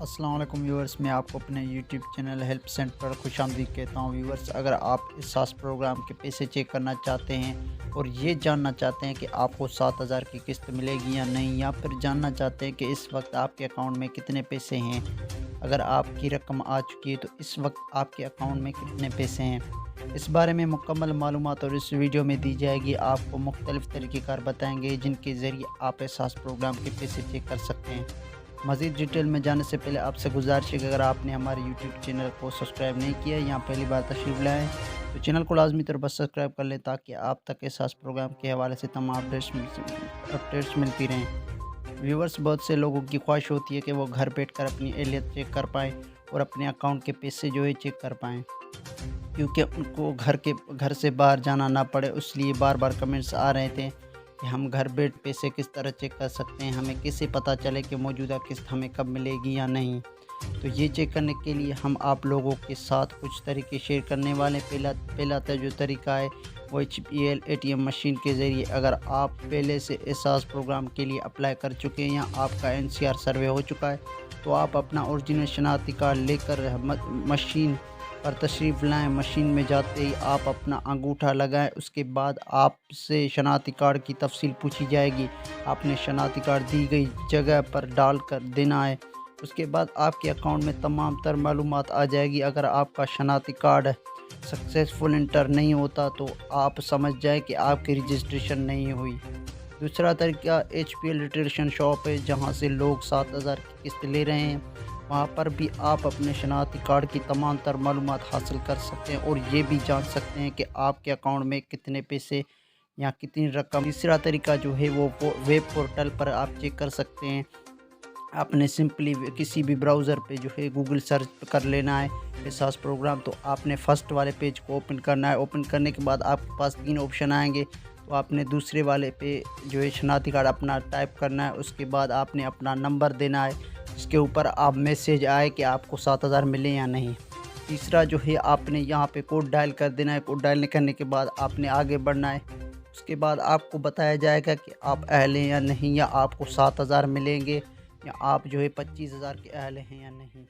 अस्सलाम वालेकुम व्यूअर्स, मैं आपको अपने यूट्यूब चैनल हेल्प सेंटर पर खुशामदीद कहता हूँ। व्यूअर्स, अगर आप इस सास प्रोग्राम के पैसे चेक करना चाहते हैं और ये जानना चाहते हैं कि आपको 7,000 की किस्त मिलेगी या नहीं, या फिर जानना चाहते हैं कि इस वक्त आपके अकाउंट में कितने पैसे हैं, अगर आपकी रकम आ चुकी है तो इस वक्त आपके अकाउंट में कितने पैसे हैं, इस बारे में मुकम्मल मालूमात और इस वीडियो में दी जाएगी। आपको मुख्तलिफ़ तरीक़ेकार बताएंगे जिनके ज़रिए आप एहसास प्रोग्राम के पैसे चेक कर सकते हैं। मज़ीद डिटेल में जाने से पहले आपसे गुजारिश है कि अगर आपने हमारे यूट्यूब चैनल को सब्सक्राइब नहीं किया, यहाँ पहली बार तशरीफ़ लाएँ तो चैनल को लाजमी तौर पर सब्सक्राइब कर लें ताकि आप तक एहसास प्रोग्राम के हवाले से तमाम अपडेट्स मिलती रहें। व्यूवर्स, बहुत से लोगों की ख्वाहिश होती है कि वो घर बैठकर अपनी एहलियत चेक कर पाएँ और अपने अकाउंट के पैसे जो है चेक कर पाएँ, क्योंकि उनको घर से बाहर जाना ना पड़े। इसलिए बार बार कमेंट्स आ रहे थे कि हम घर बैठ पैसे किस तरह चेक कर सकते हैं, हमें कैसे पता चले कि मौजूदा किस्त हमें कब मिलेगी या नहीं। तो ये चेक करने के लिए हम आप लोगों के साथ कुछ तरीके शेयर करने वाले हैं। पहला जो तरीका है वो HPL ATM मशीन के ज़रिए। अगर आप पहले से एहसास प्रोग्राम के लिए अप्लाई कर चुके हैं या आपका NCR सर्वे हो चुका है तो आप अपना ओरिजिनल शनाख्ती कार्ड लेकर मशीन पर तशरीफ़ लाएँ। मशीन में जाते ही आप अपना अंगूठा लगाएं, उसके बाद आपसे शनाख्ती कार्ड की तफसील पूछी जाएगी। आपने शनाख्ती कार्ड दी गई जगह पर डाल कर देना है। उसके बाद आपके अकाउंट में तमाम तर मालूमात आ जाएगी। अगर आपका शनाख्ती कार्ड सक्सेसफुल इंटर नहीं होता तो आप समझ जाए कि आपकी रजिस्ट्रेशन नहीं हुई। दूसरा तरीका HPL रिटेल शॉप है, जहाँ से लोग 7,000 की किस्त ले रहे हैं। वहाँ पर भी आप अपने शनाख्ती कार्ड की तमाम तर मालूमात हासिल कर सकते हैं और ये भी जान सकते हैं कि आपके अकाउंट में कितने पैसे या कितनी रकम। तीसरा तरीका जो है वो वेब पोर्टल पर आप चेक कर सकते हैं। आपने सिंपली किसी भी ब्राउज़र पे जो है गूगल सर्च कर लेना है एहसास प्रोग्राम। तो आपने फ़र्स्ट वाले पेज को ओपन करना है। ओपन करने के बाद आपके पास 3 ऑप्शन आएंगे। तो आपने दूसरे वाले पे जो है शनाख्ती कार्ड अपना टाइप करना है। उसके बाद आपने अपना नंबर देना है, इसके ऊपर आप मैसेज आए कि आपको 7,000 मिले या नहीं। तीसरा जो है आपने यहाँ पे कोड डायल कर देना है। कोड डायल करने के बाद आपने आगे बढ़ना है। उसके बाद आपको बताया जाएगा कि आप अहल हैं या नहीं, या आपको 7,000 मिलेंगे या आप जो है 25,000 के अहल हैं या नहीं।